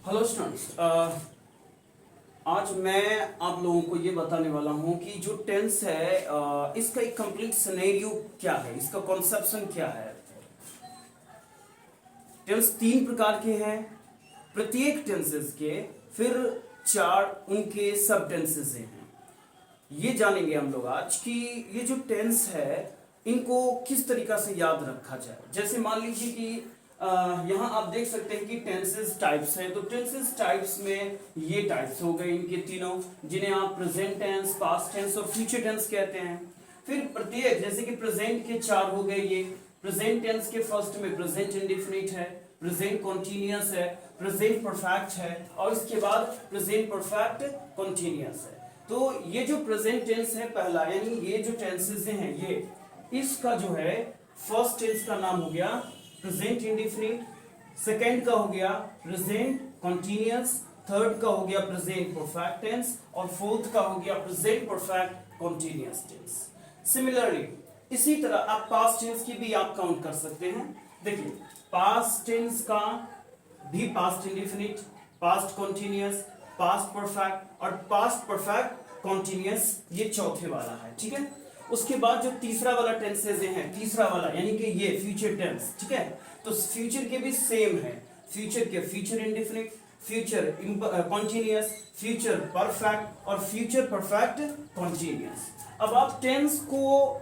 Hello students, आज मैं आप लोगों को ये बताने वाला हूँ कि जो टेंस है इसका एक कंप्लीट सिनेरियो क्या है, इसका कॉन्सेप्शन क्या है। टेंस तीन प्रकार के हैं, प्रत्येक टेंसेस के फिर चार उनके सब टेंसेस हैं। ये जानेंगे हम लोग आज कि ये जो टेंस है इनको किस तरीका से याद रखा जाए। जैसे मान लीजिए कि यहाँ आप देख सकते हैं कि टेंसेस टाइप्स हैं, तो टेंसेस टाइप्स में ये टाइप्स हो गए इनके तीनों, जिन्हें आप प्रेजेंट टेंस, पास्ट टेंस और फ्यूचर टेंस कहते हैं। फिर प्रत्येक, जैसे कि प्रेजेंट के चार हो गए, ये प्रेजेंट टेंस के फर्स्ट में प्रेजेंट इंडेफिनिट है, प्रेजेंट कॉन्टिन्यूअस है, प्रेजेंट परफेक्ट है और इसके बाद प्रेजेंट परफेक्ट कॉन्टिन्यूअस है। तो ये जो प्रेजेंट टेंस है पहला, यानी ये जो टेंसेस हैं ये, इसका जो है फर्स्ट टेंस का नाम हो गया प्रेजेंट इंडेफिनिट, सेकंड का हो गया प्रेजेंट कॉन्टिन्यूअस, थर्ड का हो गया प्रेजेंट परफेक्ट टेंस और फोर्थ का हो गया present perfect continuous tense. Similarly इसी तरह आप पास्ट टेंस की भी आप काउंट कर सकते हैं। देखिए पास्ट टेंस का भी past indefinite, past continuous, past perfect और पास्ट परफेक्ट कॉन्टिन्यूअस, ये चौथे वाला है, ठीक है। उसके बाद जो तीसरा वाला टेंसेज हैं, तीसरा वाला यानी कि ये फ्यूचर टेंस, ठीक है। तो फ्यूचर के भी सेम है, फ्यूचर के future indefinite, future continuous, future perfect और फ्यूचर परफेक्ट कॉन्टिन्यूअस। अब आप टेंस को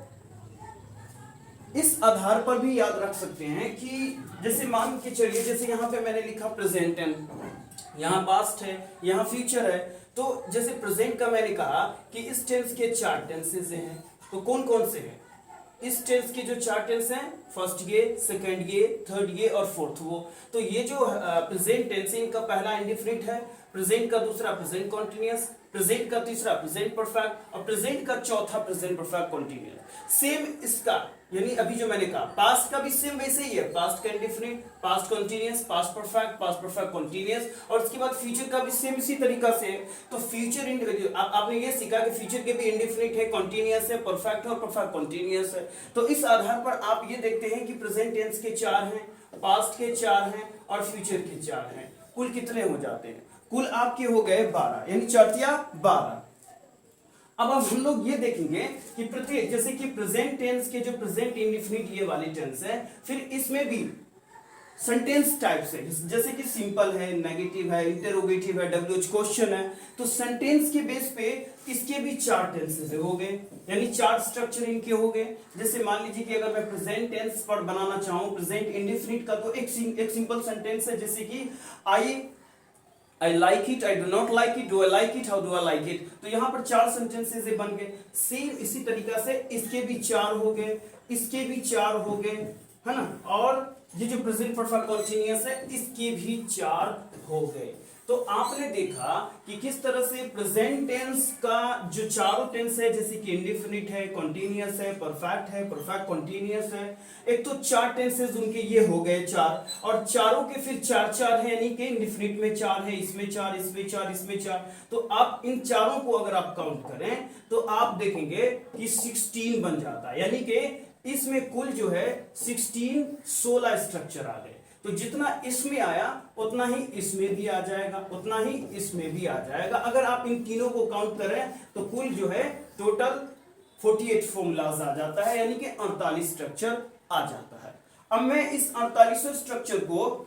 इस आधार पर भी याद रख सकते हैं कि जैसे मान के चलिए, जैसे यहां पे मैंने लिखा प्रेजेंट टेंस, यहां पास्ट है, यहां फ्यूचर है। तो जैसे प्रेजेंट का मैंने कहा कि इस टेंस के चार टेंसेस हैं, तो कौन कौन से हैं इस टेंस के जो चार टेंस हैं, फर्स्ट ये, सेकंड ये, थर्ड ये और फोर्थ वो। तो ये जो प्रेजेंट टेंस है इनका पहला इंडेफिनिट है, प्रेजेंट का दूसरा प्रेजेंट कॉन्टिन्यूअस, प्रेजेंट का तीसरा प्रेजेंट परफेक्ट और प्रेजेंट का चौथा प्रेजेंट परफेक्ट कॉन्टिन्यूअस। सेम इसका, यानी अभी जो मैंने कहा पास्ट का भी सेम वैसे ही है, पास्ट का indefinite, past continuous, past perfect continuous और उसके बाद फ्यूचर का भी सेम इसी तरीका से है। तो फ्यूचर आपने ये सीखा कि फ्यूचर के भी इंडेफिनिट है, कॉन्टिन्यूअस है, परफेक्ट है और परफेक्ट कॉन्टिन्यूअस है। तो इस आधार पर आप ये देखते हैं कि प्रेजेंट टेंस के चार हैं, पास्ट के चार हैं और फ्यूचर के चार हैं। कुल कितने हो जाते हैं? कुल आपके हो गए 12, यानी चौथिया 12। अब हम लोग ये देखेंगे कि प्रत्येक, जैसे कि प्रेजेंट टेंस के जो प्रेजेंट इंडेफिनिट ये वाली टेंस है, फिर इसमें भी सेंटेंस टाइप्स है, जैसे कि सिंपल है, नेगेटिव है, इंटरोगेटिव है, डब्ल्यूएच क्वेश्चन है। तो सेंटेंस के बेस पे इसके भी चार टेंसेस हो गए, यानी चार स्ट्रक्चर इनके हो गए। जैसे मान लीजिए कि अगर मैं प्रेजेंट टेंस पर बनाना चाहूं प्रेजेंट इंडेफिनिट का, तो एक सिंपल सेंटेंस है, जैसे कि I like it, I do not like it, do I like it, how do I like it। तो यहां पर चार सेंटेंसेस बन गए। सेम इसी तरीका से इसके भी चार हो गए, इसके भी चार हो गए, है ना। और ये जो प्रेजेंट परफेक्ट कॉन्टिन्यूअस है इसके भी चार हो गए। तो आपने देखा कि किस तरह से प्रेजेंट टेंस का जो चारों टेंस है, जैसे कि इंडेफिनिट है, कॉन्टिन्यूअस है, परफेक्ट कॉन्टिन्यूअस है, एक तो चार टेंसेस उनके ये हो गए चार, और चारों के फिर चार चार है, यानी कि इंडेफिनिट में चार है, इसमें चार, इसमें चार, इसमें चार। तो आप इन चारों को अगर आप काउंट करें तो आप देखेंगे कि 16 बन जाता है, यानी कि इसमें कुल जो है 16 स्ट्रक्चर आ गए। तो जितना इसमें आया उतना ही इसमें भी आ जाएगा, उतना ही इसमें भी आ जाएगा। अगर आप इन तीनों को काउंट करें तो कुल जो है टोटल 48 फॉर्मूलाज आ जाता है, यानी कि 48 स्ट्रक्चर आ जाता है। अब मैं इस 48 स्ट्रक्चर को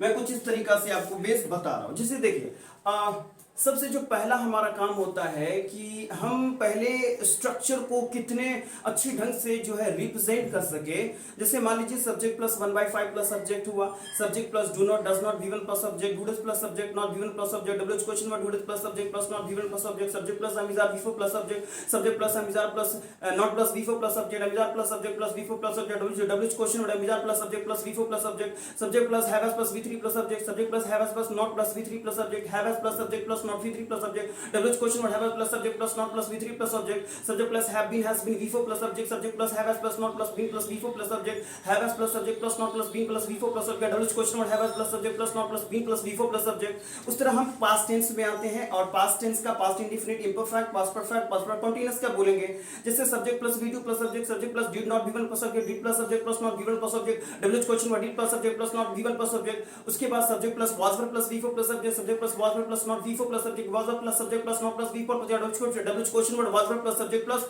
मैं कुछ इस तरीका से आपको बेस बता रहा हूं। जैसे देखिए, सबसे जो पहला हमारा काम होता है कि हम पहले स्ट्रक्चर को कितने अच्छे ढंग से जो है रिप्रेजेंट कर सके। जैसे मान लीजिए सब्जेक्ट प्लस 1/5 प्लस सब्जेक्ट हुआ, subject plus do not, does not, given plus subject, do does plus subject, not given plus subject, WH question mark, do does plus subject plus not given plus subject, subject plus am is are before plus subject, subject plus am is are plus not plus before plus subject, am is are plus subject plus before plus subject, WH question mark, am is are plus subject plus before plus subject, subject plus have has plus V3 plus subject, subject plus have has plus not plus V3 plus subject, have has plus subject plus plus not V3 plus subject. WH question word have plus subject plus not plus V3 plus subject. Subject plus have been has been V4 plus subject. Subject plus have has plus not plus been plus V4 plus subject. Have has plus subject plus not plus been plus V4 plus subject. WH question word have has plus subject plus not plus been plus V4 plus subject. उस तरह हम past tense में आते हैं और past tense का past indefinite, imperfect, past perfect, past perfect continuous का बोलेंगे. जैसे subject plus V2 plus subject, subject plus did not V1 plus subject, did plus subject plus not V1 plus subject. WH question word did plus subject plus not V1 plus subject. उसके बाद subject plus was verb plus V4 plus subject, subject plus was verb plus not V4 plus subject, was verb plus subject plus not plus V4 plus subject. WH question word was verb plus subject plus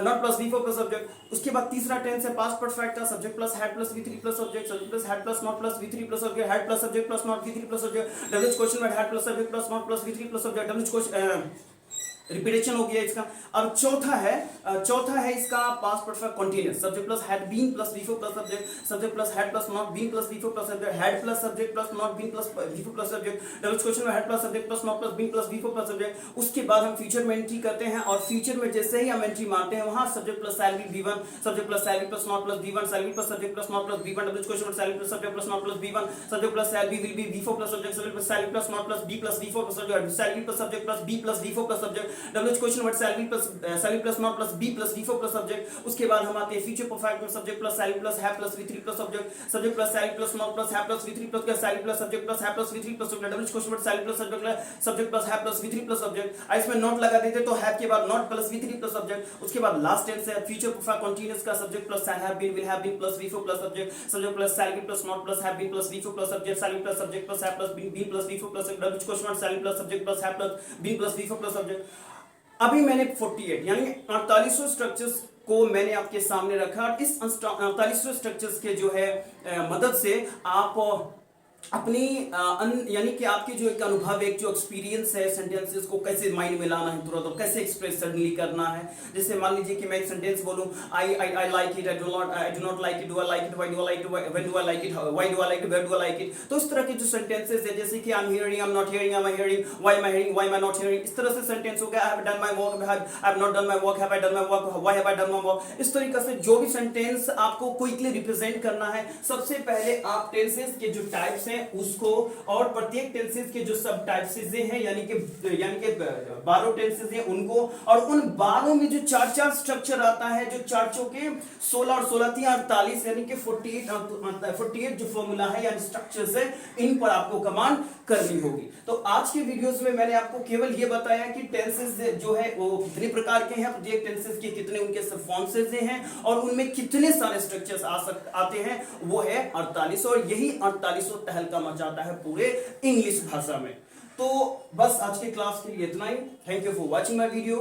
not plus V4 plus subject. उसके बाद तीसरा tense है past perfect का subject plus had plus V3 plus subject, subject plus had plus not plus V3 plus subject, had plus subject plus not V3 plus subject. WH question word had plus subject plus not plus V3 plus subject. WH question repetition हो गया इसका. अब चौथा है इसका past perfect continuous. Subject plus had been plus V4 plus subject, subject plus had plus not been plus V4 plus subject, had plus subject plus not been plus V4 plus subject. Double question में had plus subject plus not plus been plus V4 plus subject. उसके बाद हम future में entry करते हैं और future में जैसे ही हम एंट्री मारते हैं वहां subject plus salary V1, subject plus salary plus not plus V1, salary plus subject plus not plus V1. Double question में salary plus subject plus not plus V1, subject plus salary will be V4 plus subject, subject plus salary plus not plus B plus V4 plus subject, salary plus subject plus B plus V4 plus subject. Double question में salary plus not plus B plus V4 plus subject. उसके बाद हम आते हैं future perfect में subject plus salary plus have plus V3 plus subject, subject plus salary plus not plus have plus V3 plus salary plus subject plus have plus V3 plus subject. Double question में salary plus subject plus have plus V3 plus subject. इसमें not लगा देते तो have के बाद not plus V3 plus subject. उसके बाद last tense है फ्यूचर परफेक्ट कंटीन्यूअस का subject plus have been will have been plus V4 plus subject, subject plus salary plus not plus have been plus V4 plus subject, salary plus subject plus have plus been plus V4 plus subject. Double question में salary plus subject plus have plus been plus V4 plus subject. अभी मैंने 48 यानी 48 structures को मैंने आपके सामने रखा. इस 48 स्ट्रक्चर्स के जो है मदद से आप अपनी यानी कि आपके जो एक अनुभव, एक जो एक्सपीरियंस है सेंटेंसेस को कैसे माइंड में लाना है तुरंत और कैसे एक्सप्रेस सडनली करना है. जैसे मान लीजिए कि मैं एक सेंटेंस बोलूं I like it, I do not like it, do I like it, why do I like it, when do I like it, why do I like it, where do I like it. तो इस तरह के जो sentences है जैसे कि I am hearing, I am not hearing, I am hearing, why am I hearing, why am I not hearing, इस तरह से सेंटेंस हो गया. I have done my work, I have not done my work, have I done my work, why have I done my work. इस तरीके से जो भी सेंटेंस आपको क्विकली रिप्रेजेंट करना है, सबसे पहले आप टेंसेस के जो टाइप्स हैं उसको और प्रत्येक टेंसेस के जो सब टाइप्स हैं यानी कि 12 टेंसेस हैं उनको, और उन 12 में जो चार स्ट्रक्चर आता है, जो चार चौके 16 और 16 48 यानी कि 48 जो फॉर्मूला है यानी स्ट्रक्चर्स है, इन पर आपको कमांड करनी होगी. तो आज के वीडियोस में मैंने आपको केवल ये बताया कि टेंसेस जो है वो कितने प्रकार के हैं, प्रत्येक टेंसेस के कितने उनके सब फॉर्म्स हैं और उनमें कितने सारे स्ट्रक्चर्स आते हैं, वो है 48. और यही 48 तहलका मचाता है पूरे इंग्लिश भाषा में. तो बस आज के क्लास के लिए इतना ही. Thank you for watching my video.